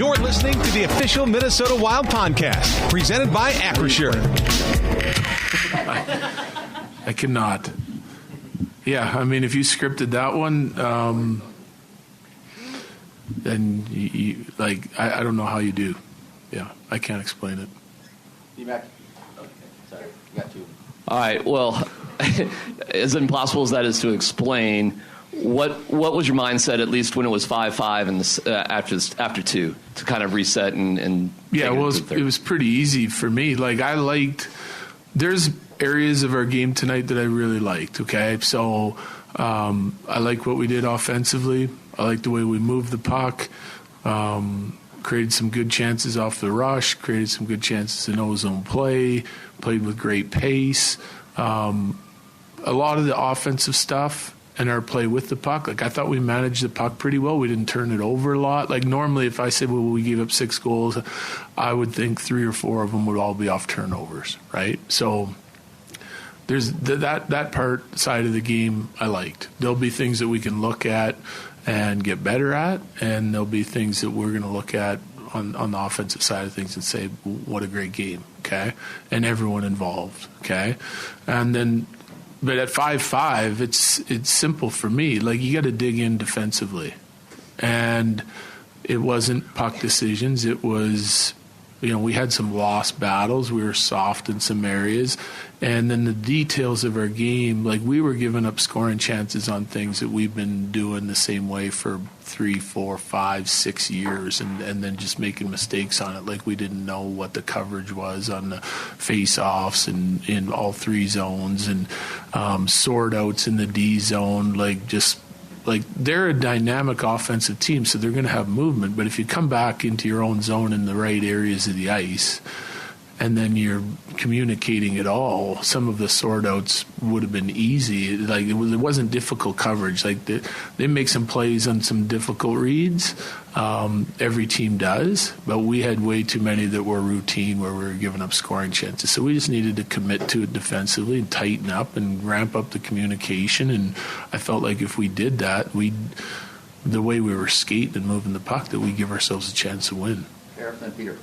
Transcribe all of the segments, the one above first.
You're listening to the official Minnesota Wild podcast, presented by Acrisure. I cannot. Yeah, I mean, if you scripted that one, then you I don't know how you do. Yeah, I can't explain it. D-Mac. Okay, sorry, you got two. All right. Well, as impossible as that is to explain, what was your mindset at least when it was 5-5 and after two to kind of reset and yeah, well, it was pretty easy for me. Like there's areas of our game tonight that I really liked. Okay, so I like what we did offensively. I like the way we moved the puck. Created some good chances off the rush. Created some good chances in O-zone play. Played with great pace. A lot of the offensive stuff and our play with the puck, like I thought we managed the puck pretty well. We didn't turn it over a lot. Like normally if I said, well, we gave up 6 goals, I would think 3 or 4 of them would all be off turnovers, right? So there's that part side of the game I liked. There'll be things that we can look at and get better at, and there'll be things that we're going to look at on the offensive side of things and say, what a great game, okay? And everyone involved, okay? And then, but at 5-5, it's simple for me. Like, you got to dig in defensively. And it wasn't puck decisions. It was, we had some lost battles. We were soft in some areas. And then the details of our game, like we were giving up scoring chances on things that we've been doing the same way for 3, 4, 5, 6 years, and then just making mistakes on it. Like we didn't know what the coverage was on the face-offs and in all 3 zones, and sort outs in the D zone. Like they're a dynamic offensive team, so they're going to have movement. But if you come back into your own zone in the right areas of the ice, and then you're communicating it all, some of the sort outs would have been easy. Like it wasn't difficult coverage. Like they make some plays on some difficult reads. Every team does, but we had way too many that were routine where we were giving up scoring chances. So we just needed to commit to it defensively and tighten up and ramp up the communication. And I felt like if we did that, the way we were skating and moving the puck, that we give ourselves a chance to win. Sheriff and Peter.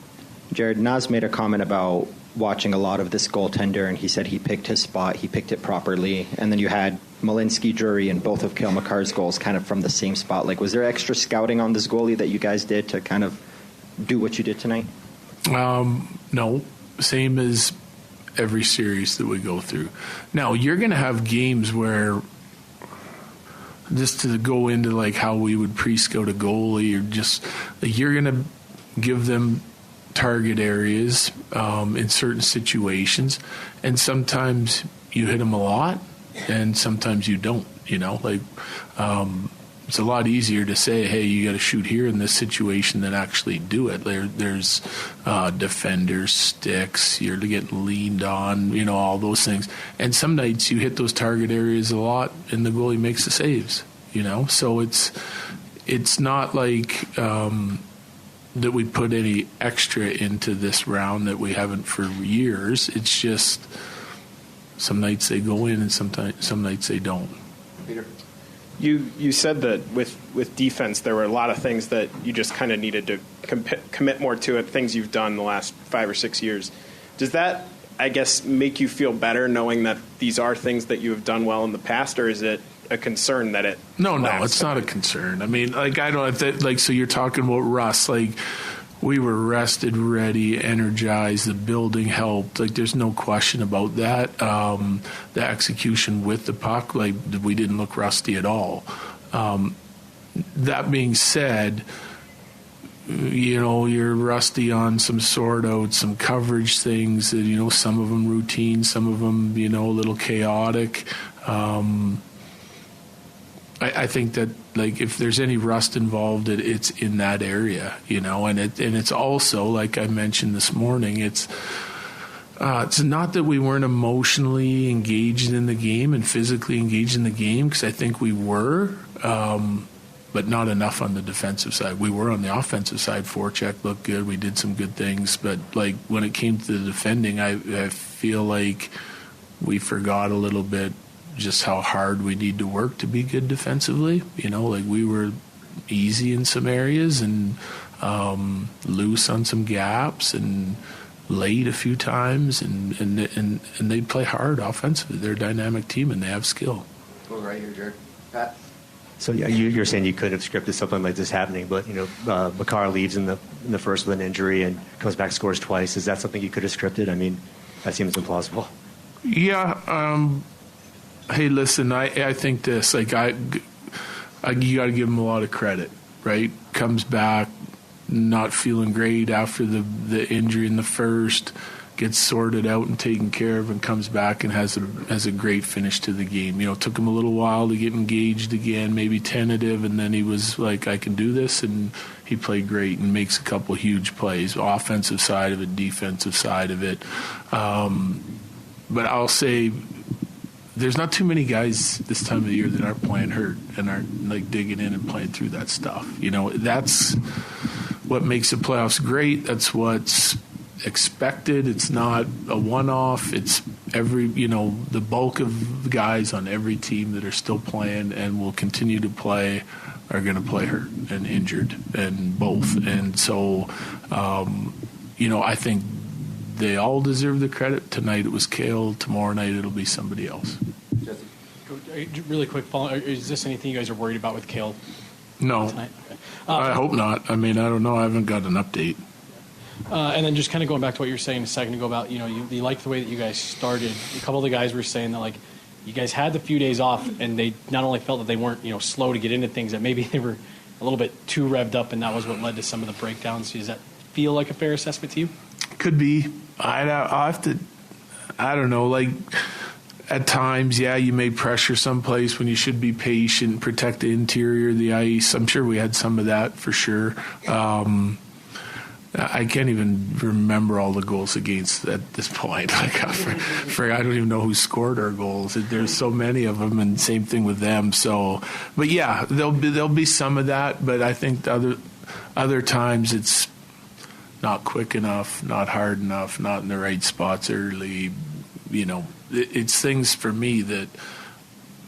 Jared, Naz made a comment about watching a lot of this goaltender, and he said he picked his spot, he picked it properly, and then you had Malinsky, Drury, and both of Cale Makar's goals kind of from the same spot. Like, was there extra scouting on this goalie that you guys did to kind of do what you did tonight? No, same as every series that we go through. Now, you're going to have games where, just to go into like how we would pre-scout a goalie, or just like you're going to give them target areas in certain situations, and sometimes you hit them a lot and sometimes you don't. It's a lot easier to say, hey, you got to shoot here in this situation than actually do it. There's defenders, sticks, you're getting leaned on, all those things, and some nights you hit those target areas a lot and the goalie makes the saves. So it's not like that we put any extra into this round that we haven't for years. It's just some nights they go in and some nights they don't. Peter? You said that with defense there were a lot of things that you just kind of needed to commit more to it, things you've done the last 5 or 6 years. Does that, I guess, make you feel better knowing that these are things that you have done well in the past, or is it a concern that it No, it's not a concern. I mean, so you're talking about Russ, like we were rested, ready, energized, the building helped, like there's no question about that. The execution with the puck, like we didn't look rusty at all. That being said, you're rusty on some sort out, some coverage things that, some of them routine, some of them, a little chaotic. I think that, like, if there's any rust involved, it's in that area, and it's also, like I mentioned this morning, it's not that we weren't emotionally engaged in the game and physically engaged in the game, because I think we were, but not enough on the defensive side. We were on the offensive side. Forecheck looked good. We did some good things, but like when it came to the defending, I feel like we forgot a little bit just how hard we need to work to be good defensively. Like we were easy in some areas, and loose on some gaps and late a few times, and they play hard offensively. They're a dynamic team, and they have skill. Go right here, Jared. Pat? So yeah, you're saying you could have scripted something like this happening, but Makar leaves in the first with an injury and comes back, scores twice. Is that something you could have scripted? I mean, that seems implausible. Yeah. Hey, listen, I think this. Like, you got to give him a lot of credit, right? Comes back, not feeling great after the injury in the first, gets sorted out and taken care of, and comes back and has a great finish to the game. It took him a little while to get engaged again, maybe tentative, and then he was like, I can do this, and he played great and makes a couple huge plays, offensive side of it, defensive side of it. But I'll say there's not too many guys this time of the year that aren't playing hurt and aren't like digging in and playing through that stuff. That's what makes the playoffs great. That's what's expected. It's not a one-off. It's the bulk of the guys on every team that are still playing and will continue to play are going to play hurt and injured, and both. And so, I think they all deserve the credit. Tonight it was Kale. Tomorrow night it'll be somebody else. Jesse? Really quick follow. Is this anything you guys are worried about with Kale? No. Tonight? Okay. I hope not. I mean, I don't know. I haven't got an update. And then just kind of going back to what you were saying a second ago about, you like the way that you guys started. A couple of the guys were saying that, like, you guys had the few days off, and they not only felt that they weren't, slow to get into things, that maybe they were a little bit too revved up, and that was what led to some of the breakdowns. Does that feel like a fair assessment to you? Could be. I'll have to. I don't know. Like, at times, yeah, you may pressure someplace when you should be patient, protect the interior of the ice. I'm sure we had some of that for sure. I can't even remember all the goals against at this point. Like, I don't even know who scored our goals. There's so many of them, and same thing with them. So, but yeah, there'll be some of that. But I think other times it's not quick enough, not hard enough, not in the right spots early. It's things for me that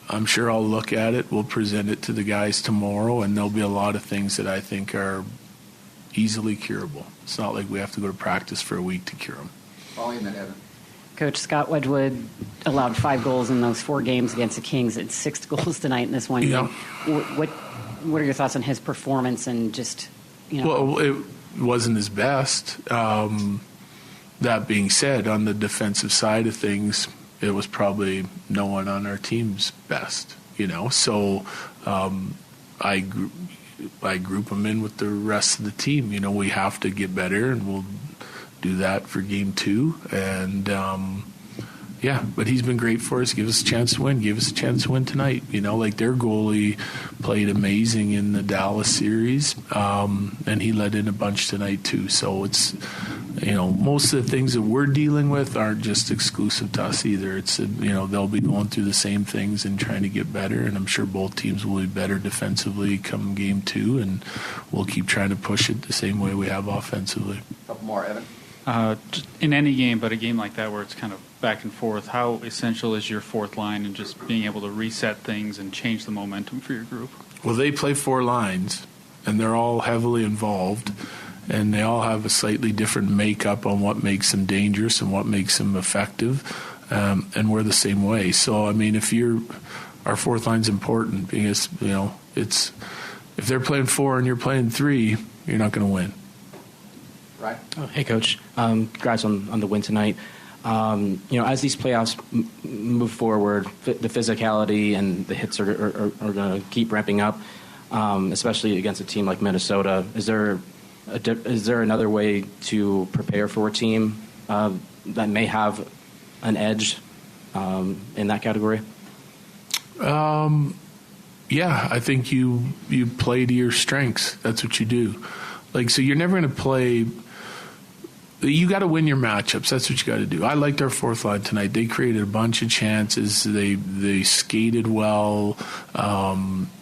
I'm sure I'll look at it. We'll present it to the guys tomorrow, and there'll be a lot of things that I think are easily curable. It's not like we have to go to practice for a week to cure them. Following that, Evan. Coach, Scott Wedgwood allowed 5 goals in those 4 games against the Kings. It's 6 goals tonight in this one game. What are your thoughts on his performance and just, Well, it wasn't his best. That being said, on the defensive side of things, it was probably no one on our team's best, So I group them in with the rest of the team. We have to get better, and we'll do that for game 2. And, but he's been great for us. Give us a chance to win. Give us a chance to win tonight. Like, their goalie played amazing in the Dallas series, and he let in a bunch tonight too. So it's, most of the things that we're dealing with aren't just exclusive to us either. It's, they'll be going through the same things and trying to get better, and I'm sure both teams will be better defensively come game 2, and we'll keep trying to push it the same way we have offensively. A couple more, Evan. In any game, but a game like that where it's kind of back and forth, how essential is your fourth line and just being able to reset things and change the momentum for your group? Well, they play 4 lines, and they're all heavily involved, and they all have a slightly different makeup on what makes them dangerous and what makes them effective, and we're the same way. So, I mean, our fourth line's important because, it's if they're playing 4 and you're playing 3, you're not going to win. Right. Oh, hey, Coach. Congrats on the win tonight. As these playoffs move forward, the physicality and the hits are going to keep ramping up, especially against a team like Minnesota. Is there another way to prepare for a team that may have an edge in that category? Yeah, I think you play to your strengths. That's what you do. Like, so you're never going to play you got to win your matchups. That's what you got to do. I liked our fourth line tonight. They created a bunch of chances. They skated well.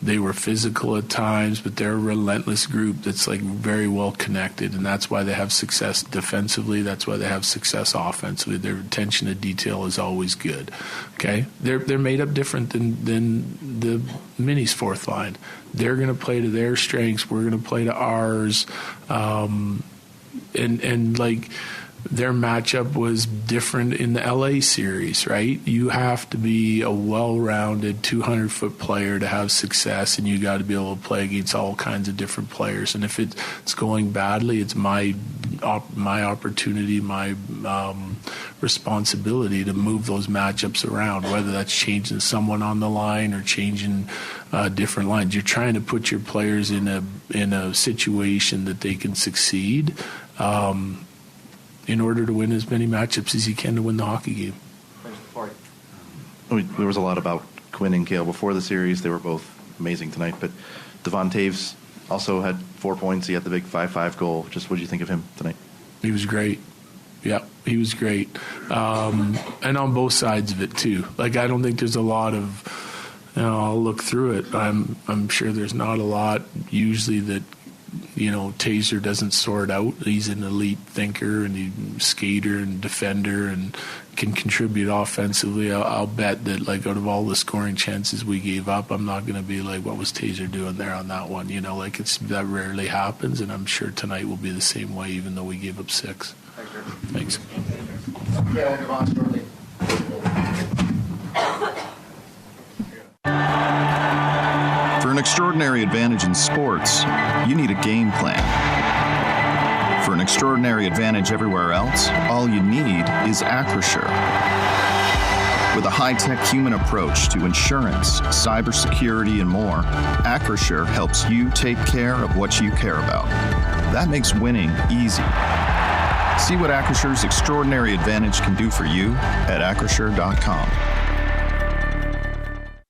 They were physical at times, but they're a relentless group that's like very well connected, and that's why they have success defensively. That's why they have success offensively. Their attention to detail is always good. Okay, they're made up different than the Minis fourth line. They're going to play to their strengths. We're going to play to ours. And like their matchup was different in the LA series, right? You have to be a well-rounded 200-foot player to have success, and you got to be able to play against all kinds of different players. And if it's going badly, it's my opportunity, my responsibility to move those matchups around, whether that's changing someone on the line or changing different lines. You're trying to put your players in a situation that they can succeed in order to win as many matchups as you can to win the hockey game. There was a lot about Quinn and Cale before the series. They were both amazing tonight, but Devon Taves also had 4 points. He had the big 5-5 goal. Just what did you think of him tonight? He was great. Yeah, he was great. And on both sides of it, too. Like, I don't think there's a lot of, I'll look through it. I'm sure there's not a lot usually that, Taser doesn't sort out. He's an elite thinker and he's a skater and defender and can contribute offensively. I'll bet that, like, out of all the scoring chances we gave up, I'm not going to be like, what was Taser doing there on that one? That rarely happens, and I'm sure tonight will be the same way, even though we gave up 6. Thanks. Yeah, we'll move on shortly. For an extraordinary advantage in sports, you need a game plan. For an extraordinary advantage everywhere else, all you need is Acrisure. With a high-tech human approach to insurance, cybersecurity, and more, Acrisure helps you take care of what you care about. That makes winning easy. See what Acrisure's extraordinary advantage can do for you at Acrisure.com.